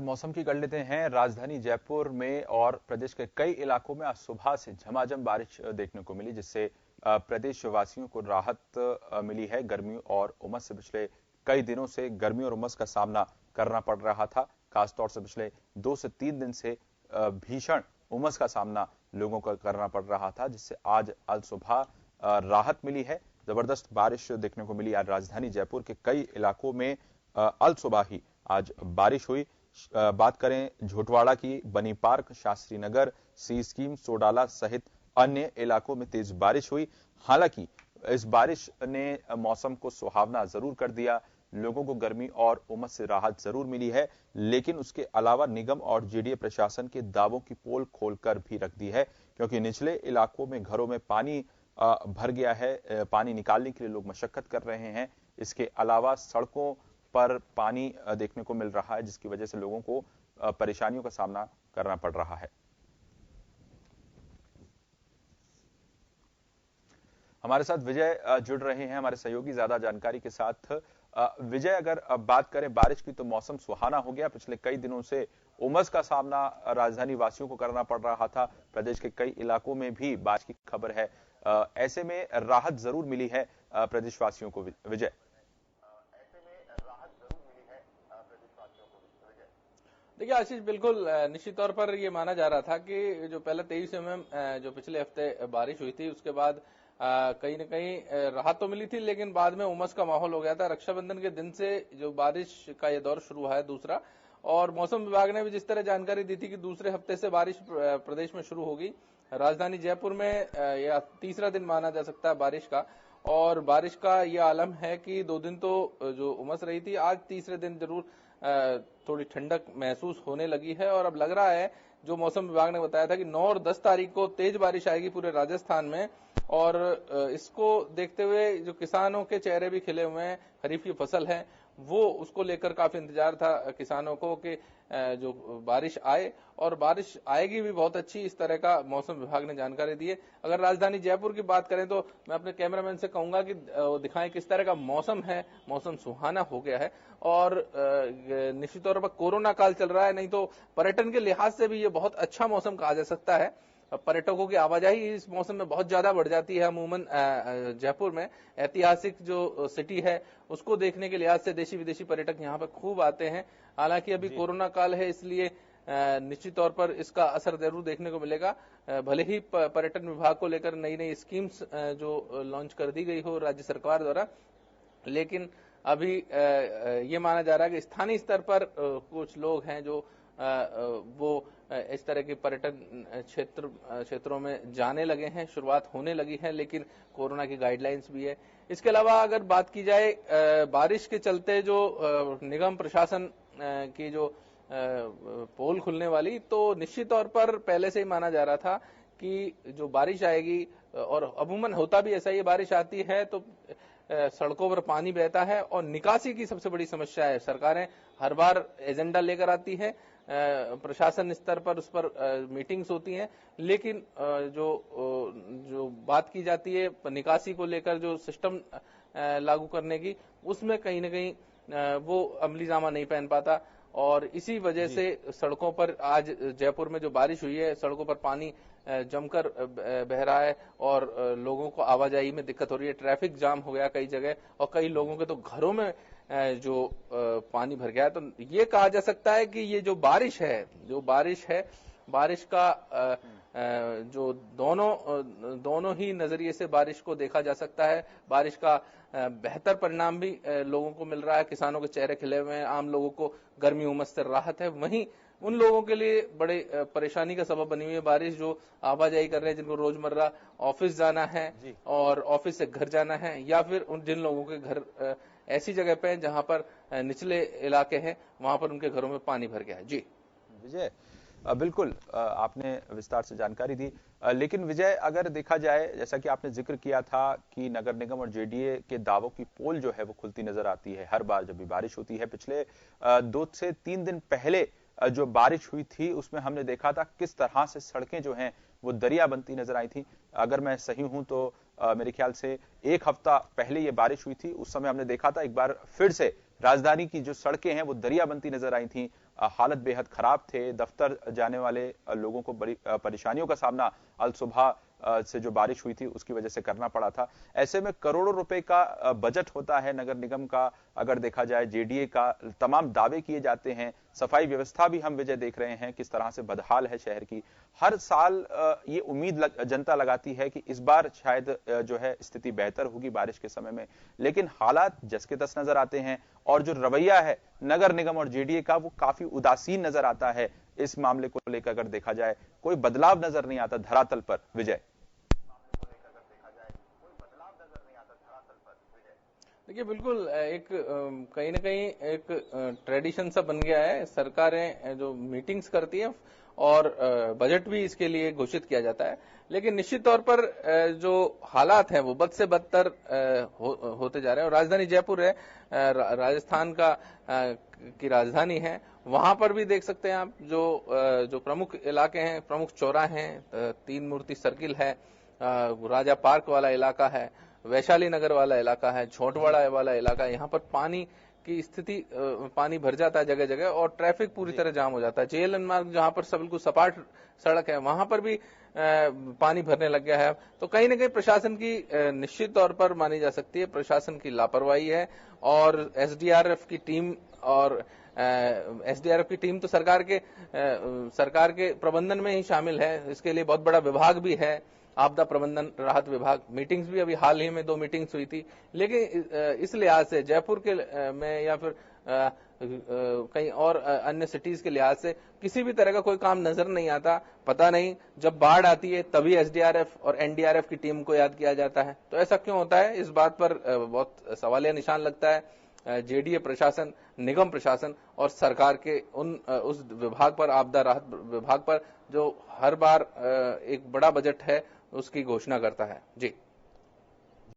मौसम की कर लेते हैं। राजधानी जयपुर में और प्रदेश के कई इलाकों में आज सुबह से झमाझम बारिश देखने को मिली, जिससे प्रदेश वासियों को राहत मिली है। गर्मी और उमस से पिछले कई दिनों से गर्मी और उमस का सामना करना पड़ रहा था। खासतौर से पिछले 2 से 3 दिन से भीषण उमस का सामना लोगों को करना पड़ रहा था, जिससे आज अल सुबह राहत मिली है। जबरदस्त बारिश देखने को मिली आज राजधानी जयपुर के कई इलाकों में। अल सुबह ही आज बारिश हुई। बात करें झोटवाड़ा की, बनी पार्क, शास्त्री नगर, सी स्कीम, सोडाला सहित अन्य इलाकों में तेज बारिश हुई। हालांकि इस बारिश ने मौसम को सुहावना जरूर कर दिया, लोगों को गर्मी और उमस से राहत जरूर मिली है, लेकिन उसके अलावा निगम और जेडीए प्रशासन के दावों की पोल खोलकर भी रख दी है, क्योंकि निचले इलाकों में घरों में पानी भर गया है। पानी निकालने के लिए लोग मशक्कत कर रहे हैं। इसके अलावा सड़कों पर पानी देखने को मिल रहा है, जिसकी वजह से लोगों को परेशानियों का सामना करना पड़ रहा है। हमारे साथ विजय जुड़ रहे हैं हमारे सहयोगी ज्यादा जानकारी के साथ। विजय, अगर बात करें बारिश की तो मौसम सुहाना हो गया। पिछले कई दिनों से उमस का सामना राजधानी वासियों को करना पड़ रहा था। प्रदेश के कई इलाकों में भी बारिश की खबर है। ऐसे में राहत जरूर मिली है प्रदेशवासियों को। विजय, देखिए आशीष, बिल्कुल निश्चित तौर पर ये माना जा रहा था कि जो पहले 23 एमएम जो पिछले हफ्ते बारिश हुई थी, उसके बाद कहीं न कहीं राहत तो मिली थी, लेकिन बाद में उमस का माहौल हो गया था। रक्षाबंधन के दिन से जो बारिश का ये दौर शुरू हुआ है दूसरा, और मौसम विभाग ने भी जिस तरह जानकारी दी थी कि दूसरे हफ्ते से बारिश प्रदेश में शुरू होगी। राजधानी जयपुर में यह तीसरा दिन माना जा सकता है बारिश का, और बारिश का यह आलम है कि 2 दिन तो जो उमस रही थी, आज तीसरे दिन जरूर थोड़ी ठंडक महसूस होने लगी है। और अब लग रहा है, जो मौसम विभाग ने बताया था कि 9 और 10 तारीख को तेज बारिश आएगी पूरे राजस्थान में, और इसको देखते हुए जो किसानों के चेहरे भी खिले हुए हैं। खरीफ की फसल है वो, उसको लेकर काफी इंतजार था किसानों को कि जो बारिश आए, और बारिश आएगी भी बहुत अच्छी, इस तरह का मौसम विभाग ने जानकारी दी है। अगर राजधानी जयपुर की बात करें तो मैं अपने कैमरामैन से कहूंगा कि दिखाएं किस तरह का मौसम है। मौसम सुहाना हो गया है, और निश्चित तौर पर कोरोना काल चल रहा है, नहीं तो पर्यटन के लिहाज से भी ये बहुत अच्छा मौसम कहा जा सकता है। पर्यटकों की आवाजाही इस मौसम में बहुत ज्यादा बढ़ जाती है। अमूमन जयपुर में ऐतिहासिक जो सिटी है उसको देखने के लिहाज से देशी विदेशी पर्यटक यहाँ पे खूब आते हैं। हालांकि अभी कोरोना काल है, इसलिए निश्चित तौर पर इसका असर जरूर देखने को मिलेगा। भले ही पर्यटन विभाग को लेकर नई नई स्कीम्स जो लॉन्च कर दी गई हो राज्य सरकार द्वारा, लेकिन अभी ये माना जा रहा है कि स्थानीय स्तर पर कुछ लोग हैं जो वो इस तरह के पर्यटन क्षेत्रों में जाने लगे हैं, शुरुआत होने लगी है, लेकिन कोरोना की गाइडलाइंस भी है। इसके अलावा अगर बात की जाए बारिश के चलते जो निगम प्रशासन की जो पोल खुलने वाली, तो निश्चित तौर पर पहले से ही माना जा रहा था कि जो बारिश आएगी, और अमूमन होता भी ऐसा ही, बारिश आती है तो सड़कों पर पानी बहता है, और निकासी की सबसे बड़ी समस्या है। सरकारें हर बार एजेंडा लेकर आती है, प्रशासन स्तर पर उस पर मीटिंग्स होती हैं, लेकिन जो बात की जाती है निकासी को लेकर, जो सिस्टम लागू करने की, उसमें कहीं न कहीं वो अमली जामा नहीं पहन पाता, और इसी वजह से सड़कों पर आज जयपुर में जो बारिश हुई है, सड़कों पर पानी जमकर बह रहा है, और लोगों को आवाजाही में दिक्कत हो रही है। ट्रैफिक जाम हो गया कई जगह, और कई लोगों के तो घरों में जो पानी भर गया है। तो ये कहा जा सकता है कि ये जो बारिश है, बारिश का जो दोनों ही नजरिए से बारिश को देखा जा सकता है। बारिश का बेहतर परिणाम भी लोगों को मिल रहा है, किसानों के चेहरे खिले हुए हैं, आम लोगों को गर्मी उमस से राहत है। वहीं उन लोगों के लिए बड़े परेशानी का सबब बनी हुई है बारिश, जो आवाजाही कर रहे हैं, जिनको रोजमर्रा ऑफिस जाना है और ऑफिस से घर जाना है, या फिर जिन लोगों के घर ऐसी जगह पे हैं जहां पर निचले इलाके हैं, वहां पर उनके घरों में पानी भर गया है। जी विजय, बिल्कुल आपने विस्तार से जानकारी दी। लेकिन विजय, अगर देखा जाए, जैसा कि आपने जिक्र किया था कि नगर निगम और जेडीए के दावों की पोल जो है वो खुलती नजर आती है हर बार जब भी बारिश होती है। पिछले 2 से 3 दिन पहले जो बारिश हुई थी उसमें हमने देखा था किस तरह से सड़कें जो हैं वो दरिया बनती नजर आई थी। अगर मैं सही हूं तो मेरे ख्याल से 1 हफ्ता पहले ये बारिश हुई थी, उस समय हमने देखा था एक बार फिर से राजधानी की जो सड़कें हैं वो दरिया बनती नजर आई थी। हालत बेहद खराब थे। दफ्तर जाने वाले लोगों को बड़ी परेशानियों का सामना अल सुबह से जो बारिश हुई थी उसकी वजह से करना पड़ा था। ऐसे में करोड़ों रुपए का बजट होता है नगर निगम का। अगर देखा जाए जेडीए का तमाम दावे किए जाते हैं, सफाई व्यवस्था भी हम विजय देख रहे हैं किस तरह से बदहाल है शहर की। हर साल ये उम्मीद जनता लगाती है कि इस बार शायद जो है स्थिति बेहतर होगी बारिश के समय में, लेकिन हालात जस के तस नजर आते हैं और जो रवैया है नगर निगम और जेडीए का वो काफी उदासीन नजर आता है। इस मामले को लेकर अगर देखा जाए कोई बदलाव नजर नहीं आता धरातल पर। विजय, देखिए बिल्कुल एक कहीं ना कहीं एक ट्रेडिशन सा बन गया है। सरकारें जो मीटिंग्स करती हैं और बजट भी इसके लिए घोषित किया जाता है, लेकिन निश्चित तौर पर जो हालात हैं वो बद से बदतर होते जा रहे हैं। और राजधानी जयपुर है, राजस्थान का की राजधानी है, वहां पर भी देख सकते हैं आप जो प्रमुख इलाके हैं, प्रमुख चौराहे हैं, तीन मूर्ति सर्किल है, राजा पार्क वाला इलाका है, वैशाली नगर वाला इलाका है, छोटवाड़ा वाला इलाका है। यहाँ पर पानी की स्थिति, पानी भर जाता है जगह जगह और ट्रैफिक पूरी तरह जाम हो जाता है। जेएलएन मार्ग जहां पर सब बिल्कुल सपाट सड़क है वहां पर भी पानी भरने लग गया है। तो कहीं ना कहीं प्रशासन की निश्चित तौर पर मानी जा सकती है प्रशासन की लापरवाही है। और एसडीआरएफ की टीम एसडीआरएफ की टीम तो सरकार के प्रबंधन में ही शामिल है। इसके लिए बहुत बड़ा विभाग भी है, आपदा प्रबंधन राहत विभाग। मीटिंग्स भी अभी हाल ही में 2 मीटिंग्स हुई थी, लेकिन इस लिहाज से जयपुर के में या फिर कहीं और अन्य सिटीज के लिहाज से किसी भी तरह का कोई काम नजर नहीं आता। पता नहीं जब बाढ़ आती है तभी एसडीआरएफ और एनडीआरएफ की टीम को याद किया जाता है। तो ऐसा क्यों होता है, इस बात पर बहुत सवालिया निशान लगता है जेडीए प्रशासन, निगम प्रशासन और सरकार के उस विभाग पर, आपदा राहत विभाग पर, जो हर बार एक बड़ा बजट है उसकी घोषणा करता है। जी।